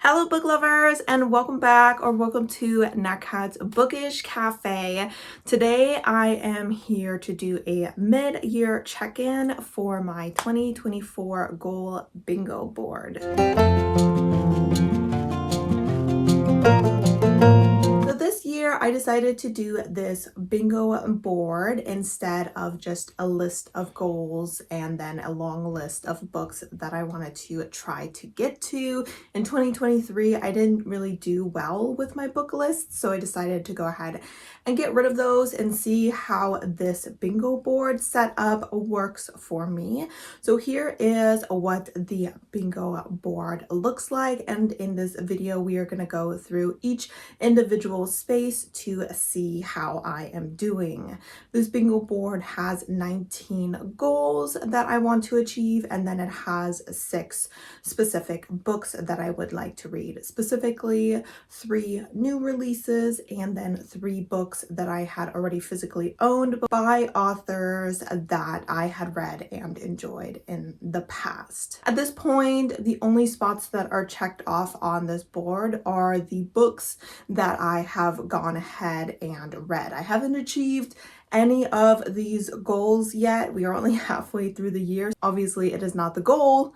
Hello book lovers, and welcome back or welcome to Nakat's Bookish Cafe. Today I am here to do a mid-year check-in for my 2024 goal bingo board. This year I decided to do this bingo board instead of just a list of goals and then a long list of books that I wanted to try to get to. In 2023, I didn't really do well with my book list, so I decided to go ahead and get rid of those and see how this bingo board setup works for me. So here is what the bingo board looks like, and in this video we are going to go through each individual space to see how I am doing. This bingo board has 19 goals that I want to achieve, and then it has 6 specific books that I would like to read, specifically 3 new releases and then 3 books that I had already physically owned by authors that I had read and enjoyed in the past. At this point, the only spots that are checked off on this board are the books that I have gone ahead and read. I haven't achieved any of these goals yet. We are only halfway through the year. Obviously, it is not the goal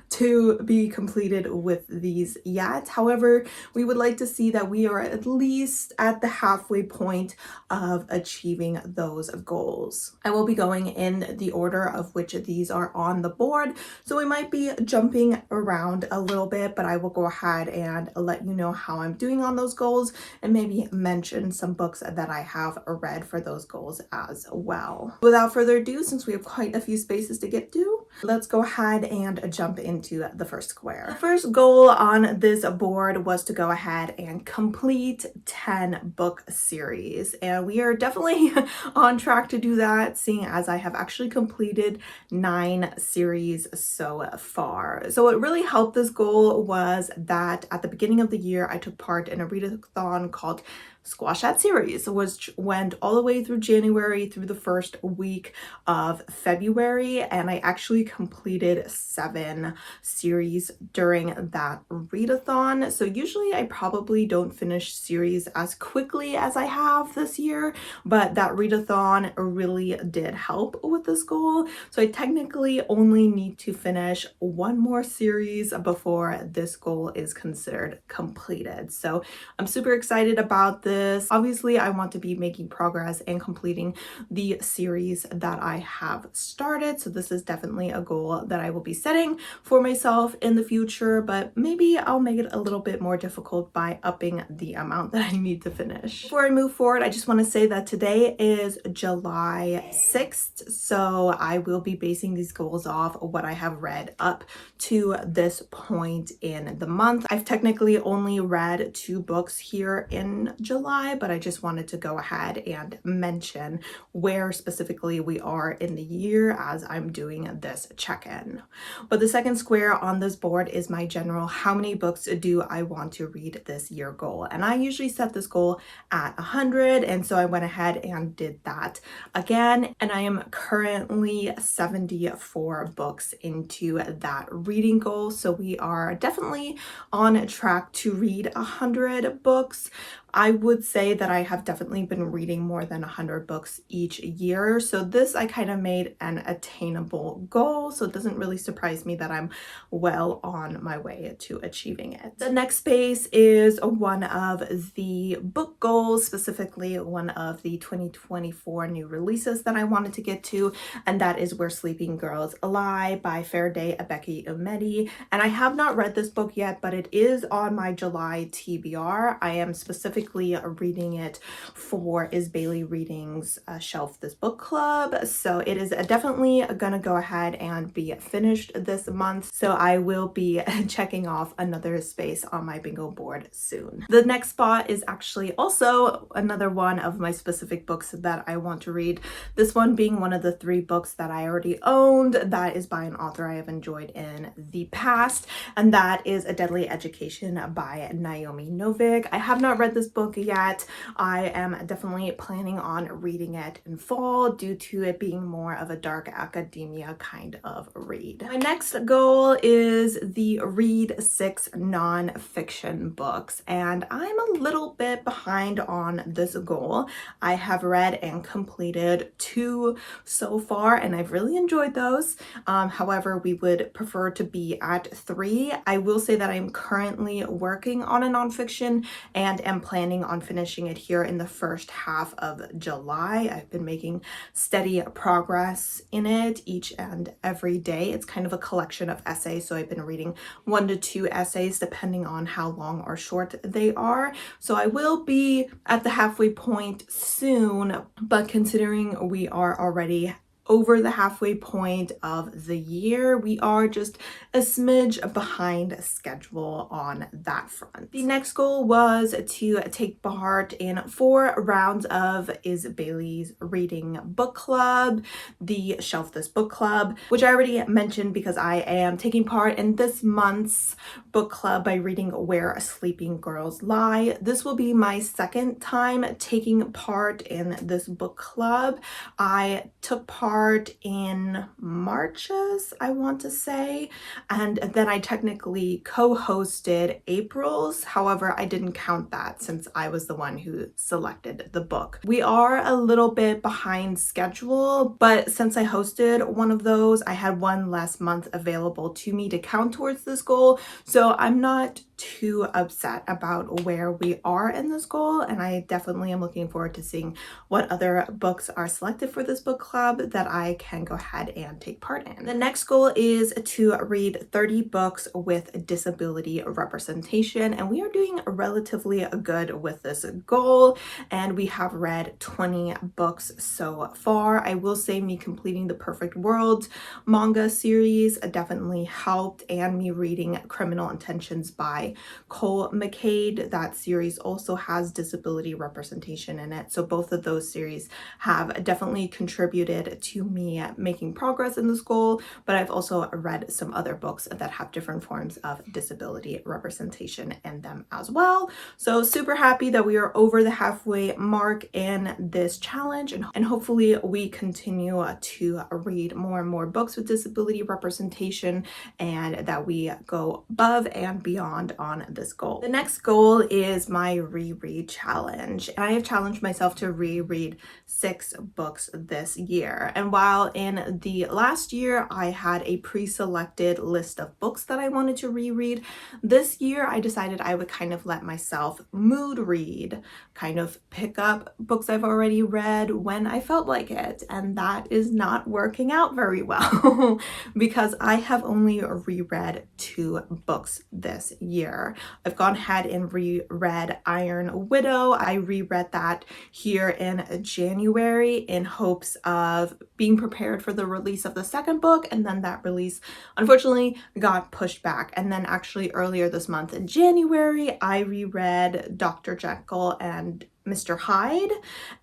to be completed with these yet. However, we would like to see that we are at least at the halfway point of achieving those goals. I will be going in the order of which of these are on the board, so we might be jumping around a little bit, but I will go ahead and let you know how I'm doing on those goals and maybe mention some books that I have read for those goals as well. Without further ado, since we have quite a few spaces to get to, let's go ahead and jump into the first square. The first goal on this board was to go ahead and complete 10 book series, and we are definitely on track to do that, seeing as I have actually completed 9 series so far. So what really helped this goal was that at the beginning of the year I took part in a readathon called Squash That Series, which went all the way through January through the first week of February, and I actually completed 7 series during that readathon. So usually I probably don't finish series as quickly as I have this year, but that readathon really did help with this goal. So I technically only need to finish 1 more series before this goal is considered completed. So I'm super excited about this. Obviously, I want to be making progress and completing the series that I have started. So this is definitely a goal that I will be setting for myself in the future, but maybe I'll make it a little bit more difficult by upping the amount that I need to finish. Before I move forward, I just want to say that today is July 6th. So I will be basing these goals off of what I have read up to this point in the month. I've technically only read 2 books here in July, but I just wanted to go ahead and mention where specifically we are in the year as I'm doing this check-in. But the second square on this board is my general how many books do I want to read this year goal, and I usually set this goal at 100, and so I went ahead and did that again, and I am currently 74 books into that reading goal. So we are definitely on track to read 100 books. I would say that I have definitely been reading more than 100 books each year. So this I kind of made an attainable goal. So it doesn't really surprise me that I'm well on my way to achieving it. The next space is one of the book goals, specifically one of the 2024 new releases that I wanted to get to. And that is Where Sleeping Girls Lie by Faraday Abeki Umedi. And I have not read this book yet, but it is on my July TBR. I am specifically reading it for Is Bailey Reading's Shelf This Book Club. So it is definitely gonna go ahead and be finished this month. So I will be checking off another space on my bingo board soon. The next spot is actually also another one of my specific books that I want to read. This one being one of the 3 books that I already owned that is by an author I have enjoyed in the past, and that is A Deadly Education by Naomi Novik. I have not read this book yet. I am definitely planning on reading it in fall due to it being more of a dark academia kind of read. My next goal is the read 6 nonfiction books, and I'm a little bit behind on this goal. I have read and completed 2 so far, and I've really enjoyed those. However, we would prefer to be at 3. I will say that I'm currently working on a nonfiction and am planning on finishing it here in the first half of July. I've been making steady progress in it each and every day. It's kind of a collection of essays, so I've been reading 1 to 2 essays depending on how long or short they are. So I will be at the halfway point soon, but considering we are already over the halfway point of the year, we are just a smidge behind schedule on that front. The next goal was to take part in 4 rounds of Is Bailey's reading book club, the Shelf This Book Club, which I already mentioned because I am taking part in this month's book club by reading Where Sleeping Girls Lie. This will be my second time taking part in this book club. I took part in March's, I want to say, and then I technically co-hosted April's. However, I didn't count that since I was the one who selected the book. We are a little bit behind schedule, but since I hosted one of those, I had 1 less month available to me to count towards this goal, so I'm not too upset about where we are in this goal, and I definitely am looking forward to seeing what other books are selected for this book club that I can go ahead and take part in. The next goal is to read 30 books with disability representation, and we are doing relatively good with this goal, and we have read 20 books so far. I will say me completing the Perfect World manga series definitely helped, and me reading Criminal Intentions by Cole McCade. That series also has disability representation in it, so both of those series have definitely contributed to me making progress in this goal, but I've also read some other books that have different forms of disability representation in them as well. So super happy that we are over the halfway mark in this challenge, and hopefully we continue to read more and more books with disability representation, and that we go above and beyond on this goal. The next goal is my reread challenge. I have challenged myself to reread 6 books this year, and while in the last year I had a pre-selected list of books that I wanted to reread, this year I decided I would kind of let myself mood read, kind of pick up books I've already read when I felt like it, and that is not working out very well because I have only reread 2 books this year. I've gone ahead and reread Iron Widow. I reread that here in January in hopes of being prepared for the release of the second book, and then that release unfortunately got pushed back. And then actually earlier this month in January, I reread Dr. Jekyll and Mr. Hyde,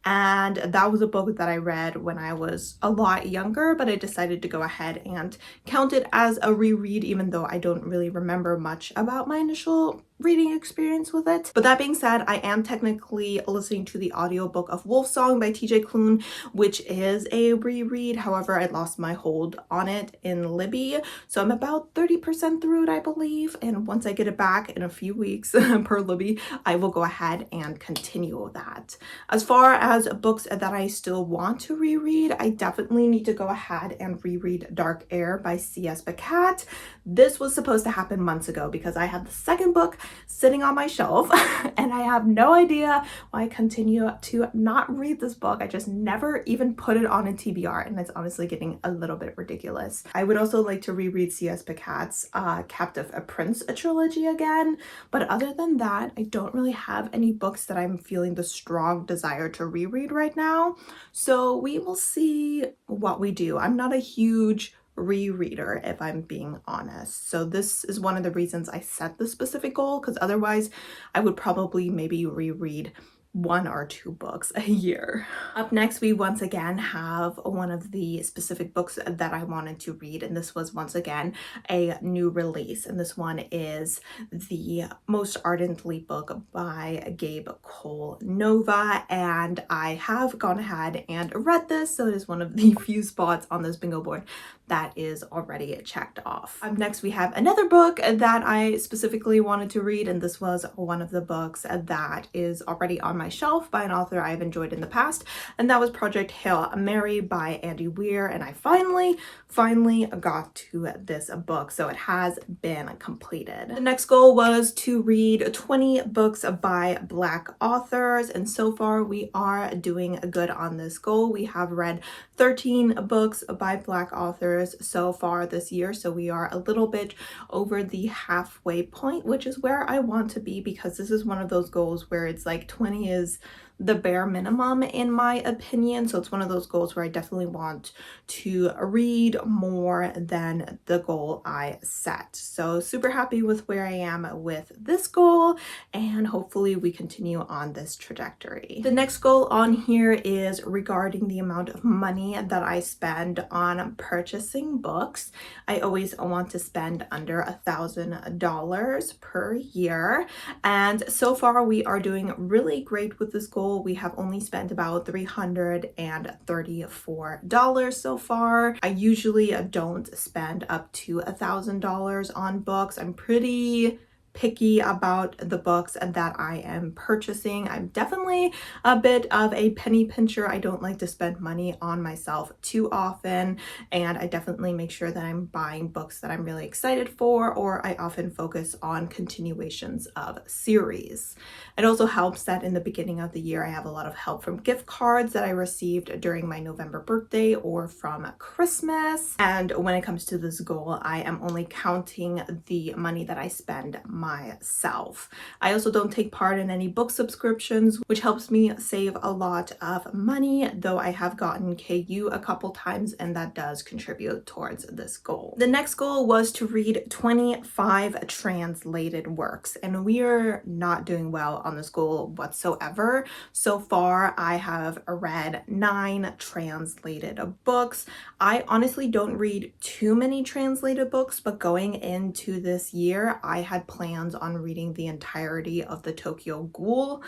and that was a book that I read when I was a lot younger, but I decided to go ahead and count it as a reread even though I don't really remember much about my initial reading experience with it. But that being said, I am technically listening to the audiobook of Wolf Song by TJ Klune, which is a reread. However, I lost my hold on it in Libby, so I'm about 30% through it, I believe, and once I get it back in a few weeks per Libby, I will go ahead and continue that. As far as books that I still want to reread, I definitely need to go ahead and reread Dark Air by C.S. Pacat. This was supposed to happen months ago because I had the second book sitting on my shelf and I have no idea why I continue to not read this book. I just never even put it on a TBR, and it's honestly getting a little bit ridiculous. I would also like to reread C.S. Pacat's Captive a Prince trilogy again, but other than that, I don't really have any books that I'm feeling the strong desire to reread right now, so we will see what we do. I'm not a huge rereader, if I'm being honest, so this is one of the reasons I set this specific goal, because otherwise I would probably maybe reread 1 or 2 books a year. Up next, we once again have one of the specific books that I wanted to read, and this was once again a new release, and this one is The Most Ardently book by Gabe Cole Nova, and I have gone ahead and read this, so it is one of the few spots on this bingo board that is already checked off. Up next, we have another book that I specifically wanted to read, and this was one of the books that is already on my shelf by an author I've enjoyed in the past, and that was Project Hail Mary by Andy Weir, and I finally got to this book, so it has been completed. The next goal was to read 20 books by Black authors, and so far we are doing good on this goal. We have read 13 books by Black authors so far this year, so we are a little bit over the halfway point, which is where I want to be, because this is one of those goals where it's like 20 is the bare minimum in my opinion. So it's one of those goals where I definitely want to read more than the goal I set. So super happy with where I am with this goal, and hopefully we continue on this trajectory. The next goal on here is regarding the amount of money that I spend on purchasing books. I always want to spend under $1,000 per year, and so far we are doing really great with this goal. We have only spent about $334 so far. I usually don't spend up to $1,000 on books. I'm pretty picky about the books that I am purchasing. I'm definitely a bit of a penny pincher. I don't like to spend money on myself too often, and I definitely make sure that I'm buying books that I'm really excited for, or I often focus on continuations of series. It also helps that in the beginning of the year I have a lot of help from gift cards that I received during my November birthday or from Christmas. And when it comes to this goal, I am only counting the money that I spend myself. I also don't take part in any book subscriptions, which helps me save a lot of money, though I have gotten KU a couple times, and that does contribute towards this goal. The next goal was to read 25 translated works, and we are not doing well on this goal whatsoever. So far, I have read 9 translated books. I honestly don't read too many translated books, but going into this year, I had plans on reading the entirety of the Tokyo Ghoul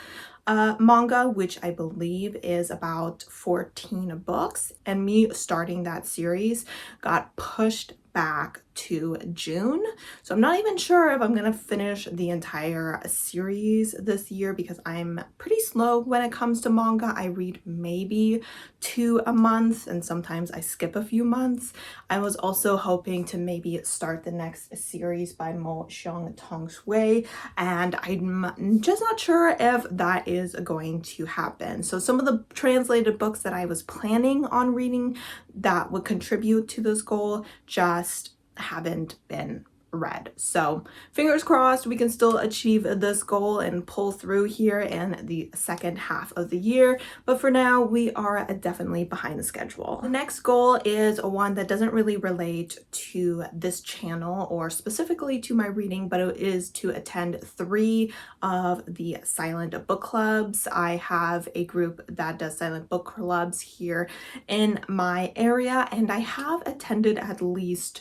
manga, which I believe is about 14 books, and me starting that series got pushed back to June. So I'm not even sure if I'm gonna finish the entire series this year, because I'm pretty slow when it comes to manga. I read maybe 2 a month, and sometimes I skip a few months. I was also hoping to maybe start the next series by Mo Xiong Tong Shui, and I'm just not sure if that is going to happen. So some of the translated books that I was planning on reading that would contribute to this goal just haven't been read. So fingers crossed we can still achieve this goal and pull through here in the second half of the year, but for now we are definitely behind the schedule. The next goal is one that doesn't really relate to this channel or specifically to my reading, but it is to attend 3 of the silent book clubs. I have a group that does silent book clubs here in my area, and I have attended at least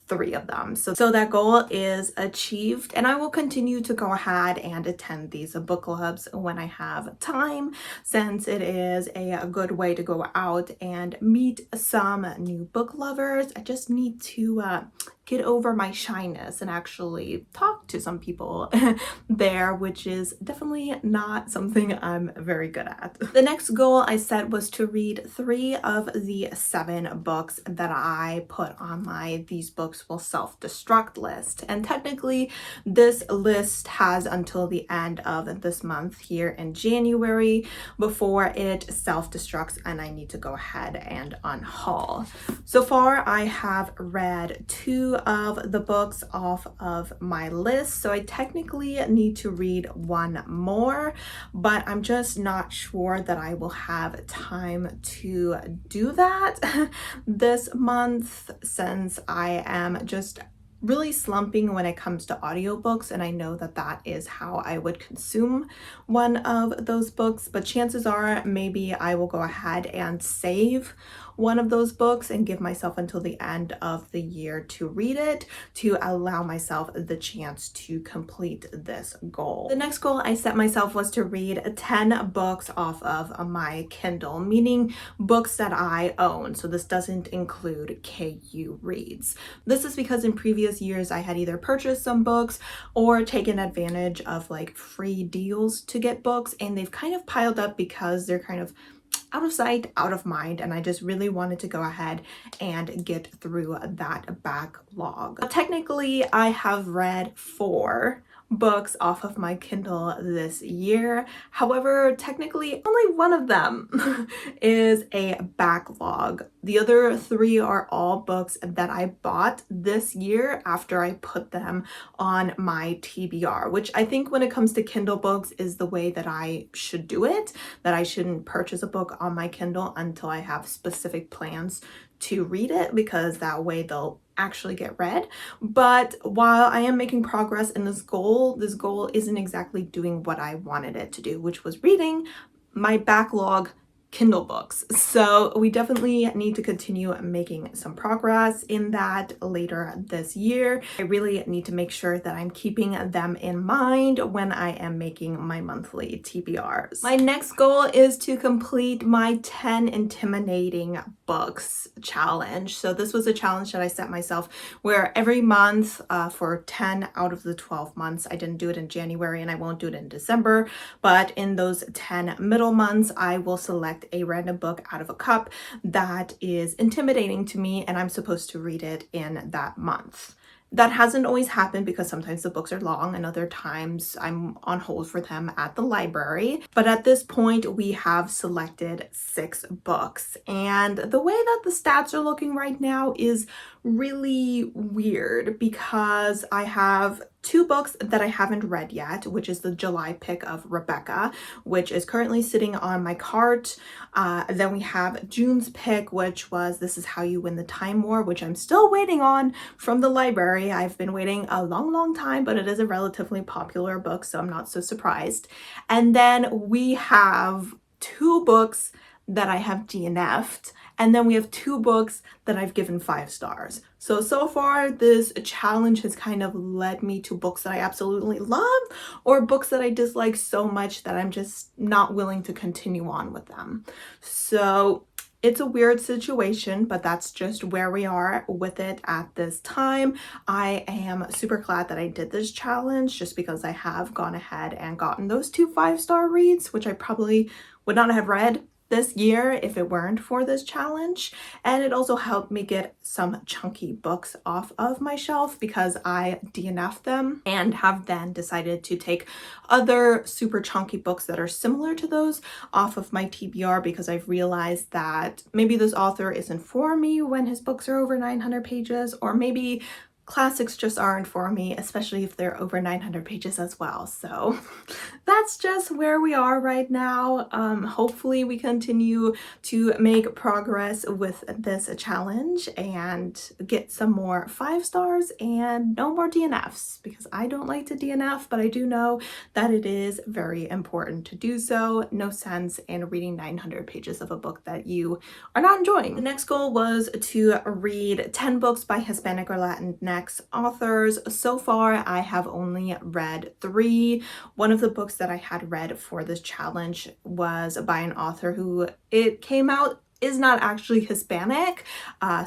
3 of them. So that goal is achieved, and I will continue to go ahead and attend these book clubs when I have time, since it is a good way to go out and meet some new book lovers. I just need to get over my shyness and actually talk to some people there, which is definitely not something I'm very good at. The next goal I set was to read 3 of the 7 books that I put on my These Books Will Self-Destruct list. And technically this list has until the end of this month here in January before it self-destructs and I need to go ahead and unhaul. So far I have read 2 of the books off of my list, so I technically need to read 1 more, but I'm just not sure that I will have time to do that this month, since I am just really slumping when it comes to audiobooks, and I know that that is how I would consume one of those books, but chances are maybe I will go ahead and save one of those books and give myself until the end of the year to read it, to allow myself the chance to complete this goal. The next goal I set myself was to read 10 books off of my Kindle, meaning books that I own. So this doesn't include KU Reads. This is because in previous years I had either purchased some books or taken advantage of like free deals to get books, and they've kind of piled up because they're kind of out of sight, out of mind, and I just really wanted to go ahead and get through that backlog. Technically, I have read 4 books off of my Kindle this year. However, technically only one of them is a backlog. The other 3 are all books that I bought this year after I put them on my TBR, which I think when it comes to Kindle books is the way that I should do it, that I shouldn't purchase a book on my Kindle until I have specific plans to read it, because that way they'll actually get read. But while I am making progress in this goal isn't exactly doing what I wanted it to do, which was reading my backlog Kindle books. So we definitely need to continue making some progress in that later this year. I really need to make sure that I'm keeping them in mind when I am making my monthly TBRs. My next goal is to complete my 10 intimidating books challenge. So this was a challenge that I set myself where every month for 10 out of the 12 months, I didn't do it in January and I won't do it in December, but in those 10 middle months, I will select a random book out of a cup that is intimidating to me, and I'm supposed to read it in that month. That hasn't always happened because sometimes the books are long and other times I'm on hold for them at the library. But at this point, we have selected 6 books. And the way that the stats are looking right now is really weird because I have 2 books that I haven't read yet, which is the July pick of Rebecca, which is currently sitting on my cart. Then we have June's pick, which was This Is How You Win the Time War, which I'm still waiting on from the library. I've been waiting a long time, but it is a relatively popular book, so I'm not so surprised. And then we have 2 books that I have DNF'd, and then we have 2 books that I've given 5 stars. So far this challenge has kind of led me to books that I absolutely love or books that I dislike so much that I'm just not willing to continue on with them. So it's a weird situation, but that's just where we are with it at this time. I am super glad that I did this challenge just because I have gone ahead and gotten those 2 5-star reads, which I probably would not have read this year if it weren't for this challenge. And it also helped me get some chunky books off of my shelf because I DNF'd them and have then decided to take other super chunky books that are similar to those off of my TBR because I've realized that maybe this author isn't for me when his books are over 900 pages, or maybe classics just aren't for me, especially if they're over 900 pages as well. So that's just where we are right now. Hopefully we continue to make progress with this challenge and get some more 5 stars and no more DNFs, because I don't like to DNF, but I do know that it is very important to do so. No sense in reading 900 pages of a book that you are not enjoying. The next goal was to read 10 books by Hispanic or Latinx authors. So far, I have only read 3. One of the books that I had read for this challenge was by an author who it came out is not actually Hispanic.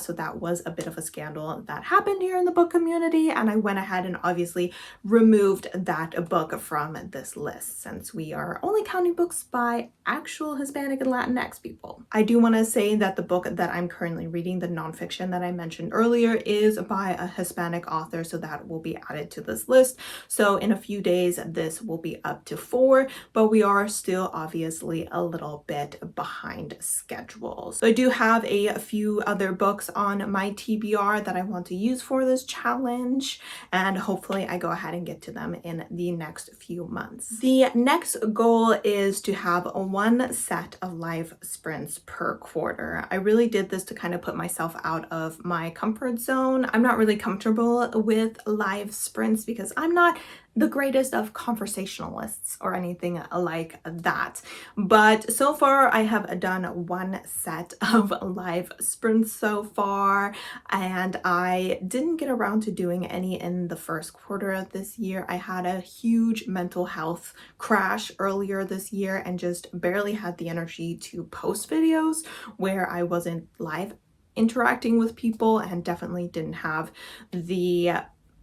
So that was a bit of a scandal that happened here in the book community, and I went ahead and obviously removed that book from this list since we are only counting books by actual Hispanic and Latinx people. I do want to say that the book that I'm currently reading, the nonfiction that I mentioned earlier, is by a Hispanic author, so that will be added to this list. So in a few days, this will be up to 4, but we are still obviously a little bit behind schedule. goals. So I do have a few other books on my TBR that I want to use for this challenge, and hopefully I go ahead and get to them in the next few months. The next goal is to have one set of live sprints per quarter. I really did this to kind of put myself out of my comfort zone. I'm not really comfortable with live sprints because I'm not the greatest of conversationalists or anything like that. But so far I have done one set of live sprints so far, and I didn't get around to doing any in the first quarter of this year. I had a huge mental health crash earlier this year and just barely had the energy to post videos where I wasn't live interacting with people, and definitely didn't have the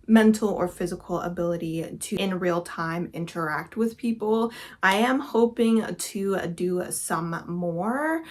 mental or physical ability to in real time interact with people. I am hoping to do some more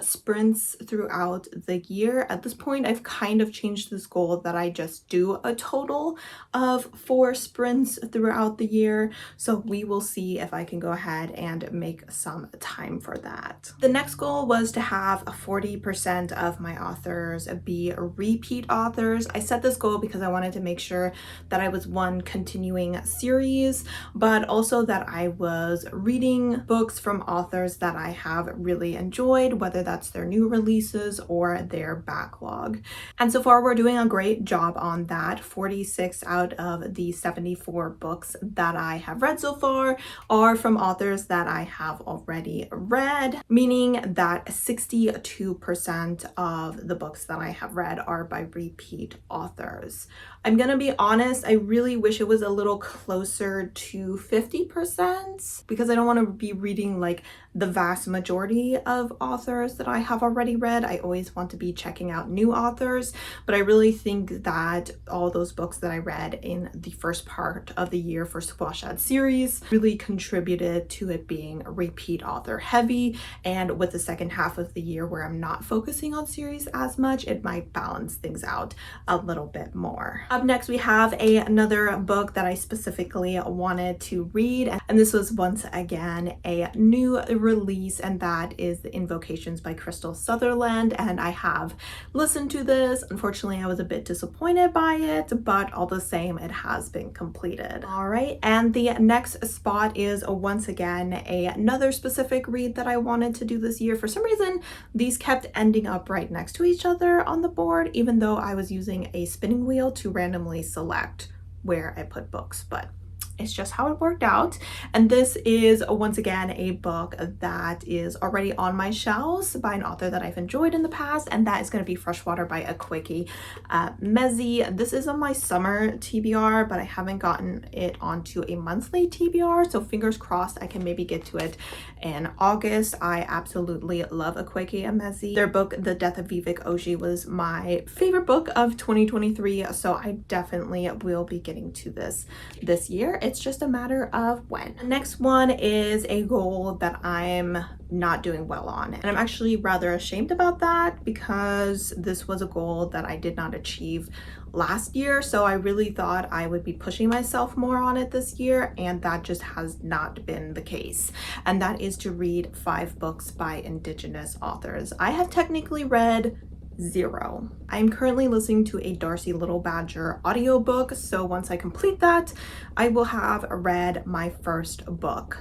sprints throughout the year. At this point, I've kind of changed this goal that I just do a total of 4 sprints throughout the year. So we will see if I can go ahead and make some time for that. The next goal was to have 40% of my authors be repeat authors. I set this goal because I wanted to make sure that I was continuing series, but also that I was reading books from authors that I have really enjoyed, whether that's their new releases or their backlog. And so far we're doing a great job on that. 46 out of the 74 books that I have read so far are from authors that I have already read, meaning that 62% of the books that I have read are by repeat authors. I'm gonna be honest, I really wish it was a little closer to 50% because I don't want to be reading like the vast majority of authors that I have already read. I always want to be checking out new authors, but I really think that all those books that I read in the first part of the year for Squash Ad series really contributed to it being repeat author heavy, and with the second half of the year where I'm not focusing on series as much, it might balance things out a little bit more. Up next we have another book that I specifically wanted to read, and this was once again a new release, and that is The Invocations by Crystal Sutherland. And I have listened to this. Unfortunately, I was a bit disappointed by it, but all the same, it has been completed. All right, and the next spot is once again another specific read that I wanted to do this year. For some reason, these kept ending up right next to each other on the board, even though I was using a spinning wheel to randomly select where I put books, but it's just how it worked out. And this is once again a book that is already on my shelves by an author that I've enjoyed in the past, and that is going to be Freshwater by a Quickie Mezzi. This is on my summer TBR, but I haven't gotten it onto a monthly TBR, so fingers crossed I can maybe get to it in August. I absolutely love a Quickie Mezzi. Their book The Death of Vivek Oji was my favorite book of 2023, so I definitely will be getting to this year. It's just a matter of when. The next one is a goal that I'm not doing well on, and I'm actually rather ashamed about that because this was a goal that I did not achieve last year, so I really thought I would be pushing myself more on it this year, and that just has not been the case. And that is to read 5 books by Indigenous authors. I have technically read 0. I'm currently listening to a Darcy Little Badger audiobook, so once I complete that, I will have read my first book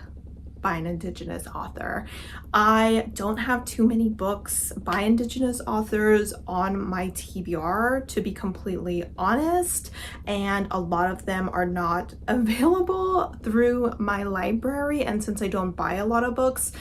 by an Indigenous author. I don't have too many books by Indigenous authors on my TBR, to be completely honest, and a lot of them are not available through my library, and since I don't buy a lot of books,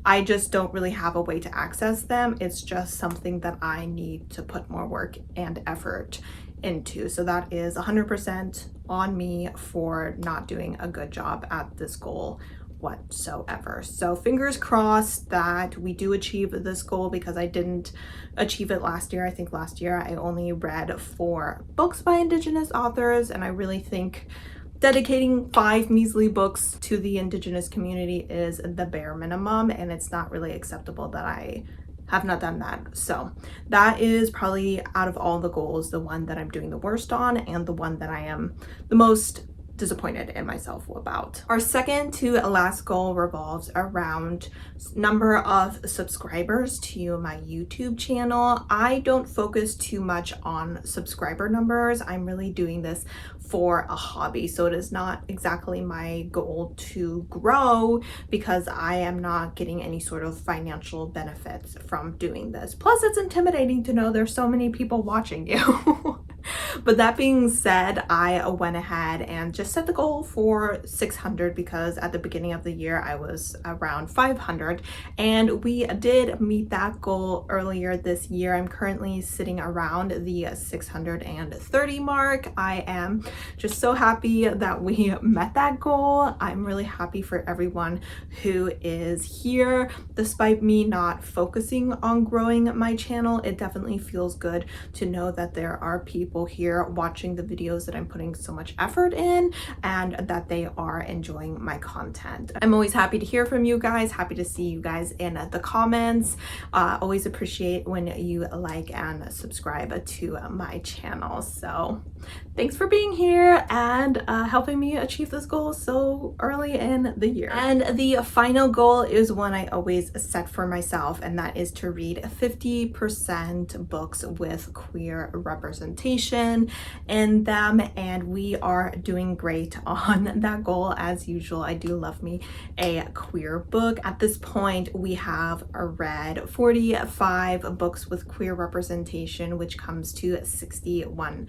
I just don't really have a way to access them. It's just something that I need to put more work and effort into. So that is 100% on me for not doing a good job at this goal whatsoever. So fingers crossed that we do achieve this goal, because I didn't achieve it last year. I think last year I only read 4 books by Indigenous authors, and I really think dedicating 5 measly books to the Indigenous community is the bare minimum, and it's not really acceptable that I have not done that. So that is probably, out of all the goals, the one that I'm doing the worst on, and the one that I am the most disappointed in myself about. Our second to last goal revolves around number of subscribers to my YouTube channel. I don't focus too much on subscriber numbers. I'm really doing this for a hobby, so it is not exactly my goal to grow because I am not getting any sort of financial benefits from doing this. Plus, it's intimidating to know there's so many people watching you. But that being said, I went ahead and just set the goal for 600 because at the beginning of the year I was around 500, and we did meet that goal earlier this year. I'm currently sitting around the 630 mark. I am just so happy that we met that goal. I'm really happy for everyone who is here. Despite me not focusing on growing my channel, it definitely feels good to know that there are people here watching the videos that I'm putting so much effort in and that they are enjoying my content. I'm always happy to hear from you guys, happy to see you guys in the comments. Always appreciate when you like and subscribe to my channel. So thanks for being here and helping me achieve this goal so early in the year. And the final goal is one I always set for myself, and that is to read 50% books with queer representation in them, and we are doing great on that goal as usual. I do love me a queer book. At this point, we have read 45 books with queer representation, which comes to 61%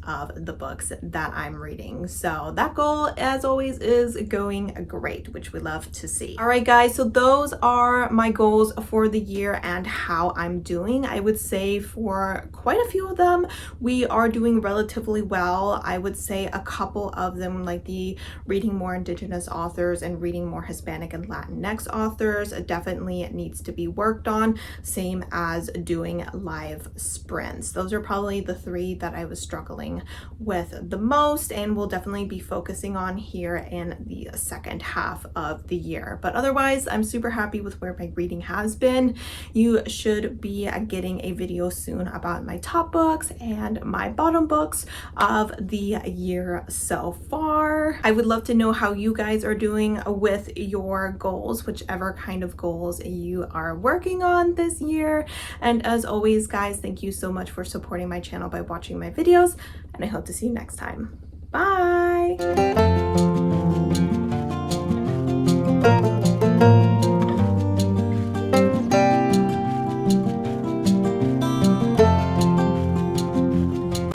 of the books that I'm reading. So that goal, as always, is going great, which we love to see. All right, guys, so those are my goals for the year and how I'm doing. I would say for quite a few of them, we are doing relatively well. I would say a couple of them, like the reading more Indigenous authors and reading more Hispanic and Latinx authors, definitely needs to be worked on, same as doing live sprints. Those are probably the three that I was struggling with the most and will definitely be focusing on here in the second half of the year. But otherwise, I'm super happy with where my reading has been. You should be getting a video soon about my top books and my bottom books of the year so far. I would love to know how you guys are doing with your goals, whichever kind of goals you are working on this year. And as always, guys, thank you so much for supporting my channel by watching my videos, and I hope to see you next time. Bye!